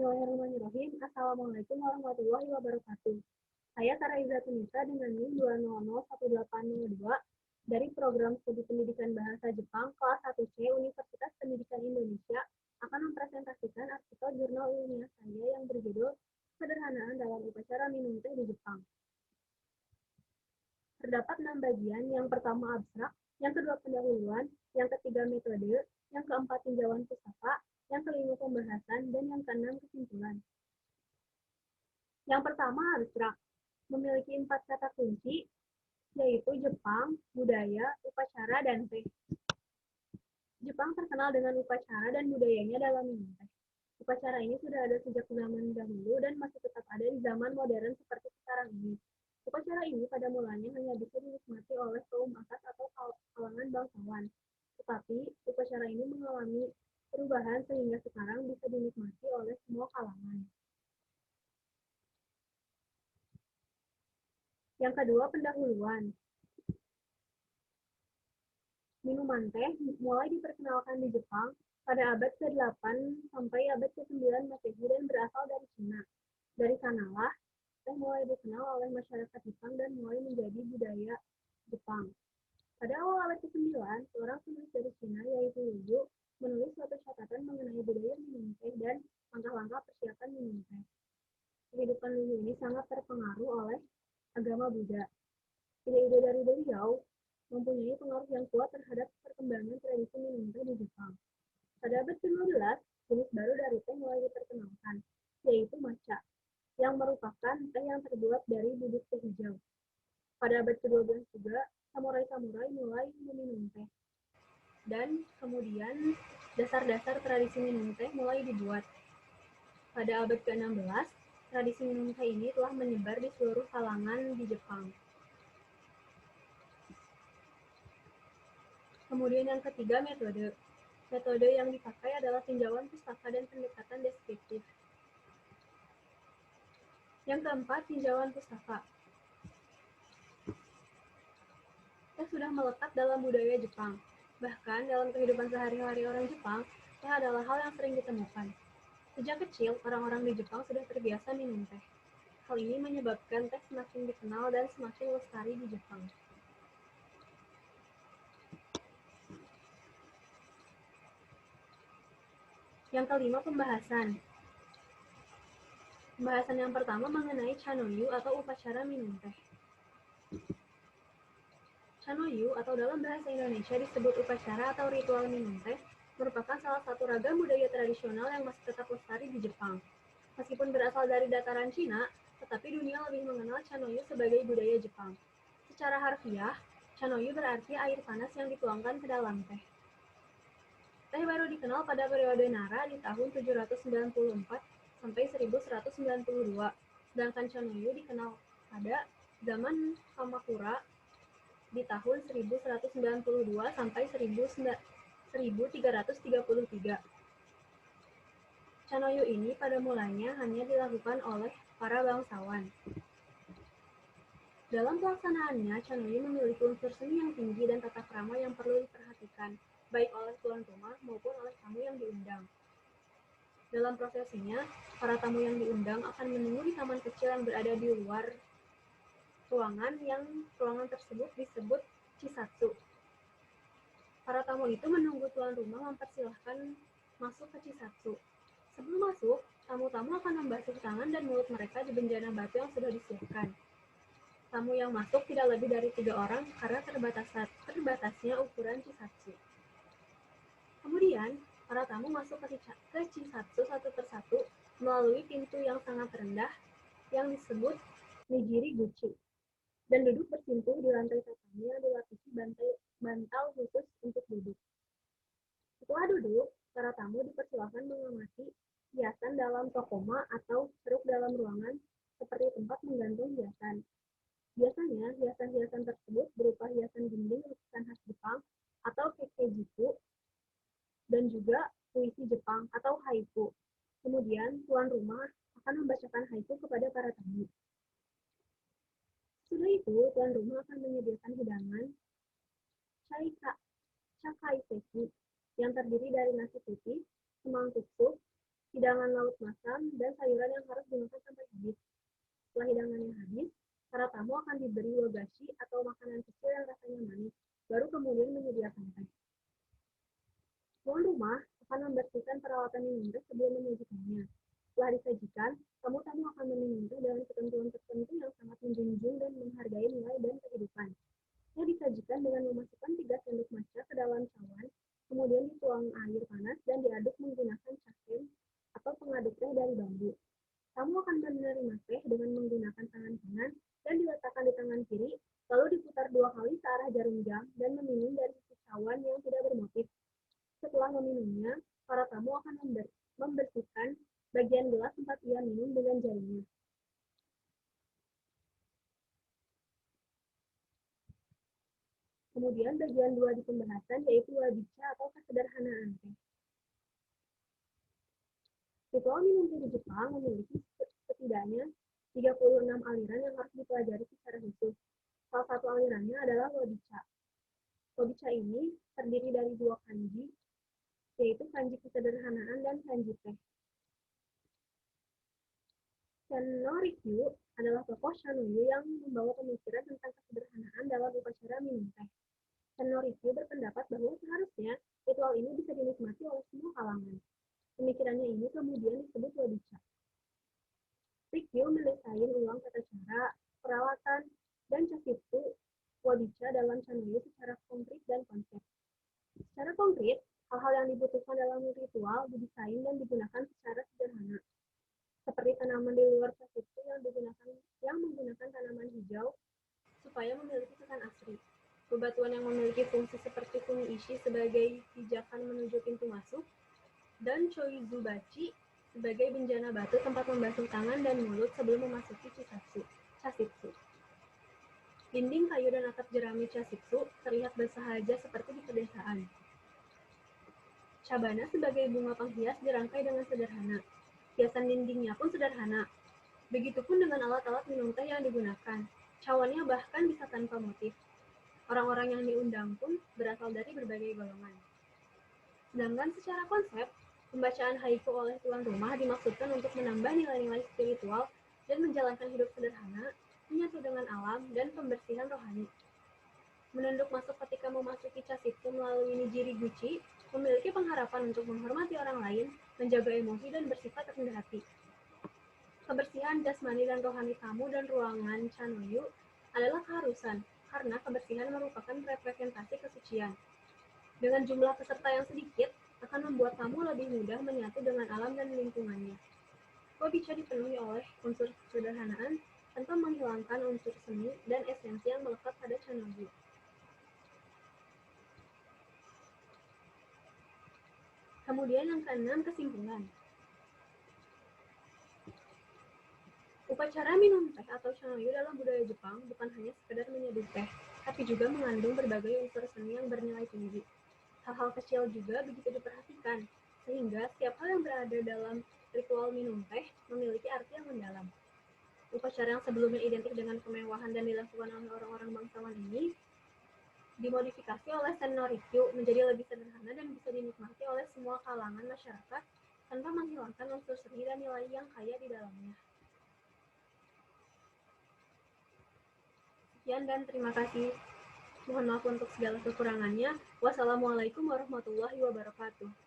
Bismillahirrahmanirrahim. Assalamualaikum warahmatullahi wabarakatuh. Saya Saraiza Tunisa dengan NIM 2001802 dari Program Studi Pendidikan Bahasa Jepang kelas 1C Universitas Pendidikan Indonesia akan mempresentasikan artikel jurnal ilmiah saya yang berjudul Sederhanaan dalam Upacara Minum Teh di Jepang. Terdapat 6 bagian, yang pertama abstrak, yang kedua pendahuluan, yang ketiga metode, yang keempat tinjauan pustaka, yang kelima pembahasan, dan yang keenam kesimpulan. Yang pertama abstrak, memiliki 4 kata kunci, yaitu Jepang, budaya, upacara, dan teh. Jepang terkenal dengan upacara dan budayanya dalam minum teh. Upacara ini sudah ada sejak zaman dahulu dan masih tetap ada di zaman modern seperti sekarang ini. Upacara ini pada mulanya hanya bisa dinikmati oleh kaum atas atau kalangan bangsawan. Tetapi upacara ini mengalami perubahan sehingga sekarang bisa dinikmati oleh semua kalangan. Yang kedua, pendahuluan. Minuman teh mulai diperkenalkan di Jepang pada abad ke-8 sampai abad ke-9 Masehi dan berasal dari Cina. Dari sanalah teh mulai dikenal oleh masyarakat Jepang dan mulai menjadi budaya Jepang. Pada awal abad ke-9, seorang penulis dari Cina yaitu Liu menulis suatu catatan mengenai budaya minum teh dan langkah-langkah persiapan minum teh. Kehidupan Liu ini sangat terpengaruh oleh agama Buddha. Ide-ide dari beliau mempunyai pengaruh yang kuat terhadap perkembangan tradisi minum teh di Jepang. Pada abad ke-15, jenis baru dari teh mulai diperkenalkan, yaitu matcha, yang merupakan teh yang terbuat dari bubuk teh hijau. Pada abad ke-12 juga, samurai-samurai mulai meminum teh. Dan kemudian dasar-dasar tradisi minum teh mulai dibuat. Pada abad ke-16, tradisi minum teh ini telah menyebar di seluruh kalangan di Jepang. Kemudian yang ketiga, metode. Metode yang dipakai adalah tinjauan pustaka dan pendekatan deskriptif. Yang keempat, tinjauan pustaka. Teh sudah melekat dalam budaya Jepang. Bahkan dalam kehidupan sehari-hari orang Jepang, teh adalah hal yang sering ditemukan. Sejak kecil, orang-orang di Jepang sudah terbiasa minum teh. Hal ini menyebabkan teh semakin dikenal dan semakin lestari di Jepang. Yang kelima, pembahasan. Pembahasan yang pertama mengenai Chanoyu atau upacara minum teh. Chanoyu atau dalam bahasa Indonesia disebut upacara atau ritual minum teh merupakan salah satu ragam budaya tradisional yang masih tetap lestari di Jepang. Meskipun berasal dari dataran Cina, tetapi dunia lebih mengenal Chanoyu sebagai budaya Jepang. Secara harfiah, Chanoyu berarti air panas yang dituangkan ke dalam teh. Teh baru dikenal pada periode Nara di tahun 794 sampai 1192, sedangkan Chanoyu dikenal pada zaman Kamakura di tahun 1192 sampai 1333. Chanoyu ini pada mulanya hanya dilakukan oleh para bangsawan. Dalam pelaksanaannya, Chanoyu memiliki unsur seni yang tinggi dan tata krama yang perlu diperhatikan, baik oleh tuan rumah maupun oleh tamu yang diundang. Dalam prosesinya, para tamu yang diundang akan menunggu di taman kecil yang berada di luar ruangan tersebut disebut Chisatsu. Para tamu itu menunggu tuan rumah mempersilahkan masuk ke Chisatsu. Sebelum masuk, tamu-tamu akan membasuh tangan dan mulut mereka di bejana batu yang sudah disiapkan. Tamu yang masuk tidak lebih dari 3 orang karena terbatasnya ukuran Chisatsu. Kemudian, para tamu masuk ke Chisatsu satu persatu melalui pintu yang sangat rendah yang disebut Nigiri Guchi, dan duduk bersimpuh di lantai tatami yang dilapisi bantal khusus untuk duduk. Setelah duduk, para tamu dipersilakan mengamati hiasan dalam tokoma atau ceruk dalam ruangan seperti tempat menggantung hiasan. Biasanya, hiasan-hiasan tersebut berupa hiasan dinding lukisan khas Jepang atau kekkeijuku dan juga puisi Jepang atau haiku. Kemudian, tuan rumah akan membacakan haiku kepada para tamu. Setelah itu, tuan rumah akan menyediakan hidangan chakaiseki yang terdiri dari nasi putih, semangkuk sup, hidangan laut masam, dan sayuran yang harus dimakan sampai habis. Setelah hidangannya habis, para tamu akan diberi wagashi atau makanan kecil yang rasanya manis, baru kemudian menyediakan teh. Tuan rumah akan membersihkan peralatan minum teh sebelum menyajikannya. Setelah disajikan, tamu-tamu akan meminum teh dengan ketentuan tertentu yang sangat menjunjung dan menghargai nilai dan kehidupan. Teh disajikan dengan memasukkan 3 sendok matcha ke dalam cawan, kemudian dituang air panas dan diaduk menggunakan cakem atau pengaduk teh dari bambu. Tamu akan menerima teh dengan menggunakan tangan kanan dan diletakkan di tangan kiri, lalu diputar 2 kali ke arah jarum jam dan meminum dari sisi cawan yang tidak bermotif. Setelah meminumnya, para tamu akan membersihkan bagian gelas tempat ia minum dengan jarinya. Kemudian bagian 2 di pembahasan yaitu wabicha atau kesederhanaan teh. Ritual minum teh di Jepang memiliki setidaknya 36 aliran yang harus dipelajari secara khusus. Salah satu alirannya adalah wabicha. Wabicha ini terdiri dari 2 kanji, yaitu kanji kesederhanaan dan kanji teh. Senno-rikyu adalah tokoh Shanoyu yang membawa pemikiran tentang kesederhanaan dalam upacara minum teh. Senno-rikyu berpendapat bahwa seharusnya ritual ini bisa dinikmati oleh semua kalangan. Pemikirannya ini kemudian disebut wabicha. Rikyu mendesain ulang tata cara, peralatan, dan chashitsu wabicha dalam Shanoyu secara konkret dan konsep. Secara konkret, hal-hal yang dibutuhkan dalam ritual didesain dan digunakan secara sederhana, seperti tanaman di luar chashitsu yang menggunakan tanaman hijau supaya memiliki kesan asri. Bebatuan yang memiliki fungsi seperti fumiishi sebagai pijakan menuju pintu masuk, dan choizubachi sebagai benjana batu tempat membasuh tangan dan mulut sebelum memasuki chashitsu. Dinding kayu dan atap jerami chashitsu terlihat bersahaja seperti di pedesaan. Cabana sebagai bunga penghias dirangkai dengan sederhana. Hiasan dindingnya pun sederhana. Begitupun dengan alat-alat minum teh yang digunakan. Cawannya bahkan bisa tanpa motif. Orang-orang yang diundang pun berasal dari berbagai golongan. Sedangkan secara konsep, pembacaan haiku oleh tuan rumah dimaksudkan untuk menambah nilai-nilai spiritual dan menjalankan hidup sederhana, menyatu dengan alam, dan pembersihan rohani. Menunduk masuk ketika memasuki chashitsu melalui nijiri-guchi memiliki pengharapan untuk menghormati orang lain, menjaga emosi, dan bersifat rendah hati. Kebersihan jasmani dan rohani tamu dan ruangan Chanoyu adalah keharusan, karena kebersihan merupakan representasi kesucian. Dengan jumlah peserta yang sedikit, akan membuat tamu lebih mudah menyatu dengan alam dan lingkungannya. Wabicha dipenuhi oleh unsur kesederhanaan tanpa menghilangkan unsur seni dan esensi yang melekat pada Chanoyu. Kemudian yang keenam, kesimpulan. Upacara minum teh atau Chanoyu dalam budaya Jepang bukan hanya sekedar menyeduh teh, tapi juga mengandung berbagai unsur seni yang bernilai tinggi. Hal-hal kecil juga begitu diperhatikan, sehingga setiap hal yang berada dalam ritual minum teh memiliki arti yang mendalam. Upacara yang sebelumnya identik dengan kemewahan dan dilakukan oleh orang-orang bangsawan ini dimodifikasi oleh Senno-rikyu menjadi lebih sederhana dan bisa dinikmati oleh semua kalangan masyarakat tanpa menghilangkan unsur seni dan nilai yang kaya di dalamnya. Sekian dan terima kasih. Mohon maaf untuk segala kekurangannya. Wassalamualaikum warahmatullahi wabarakatuh.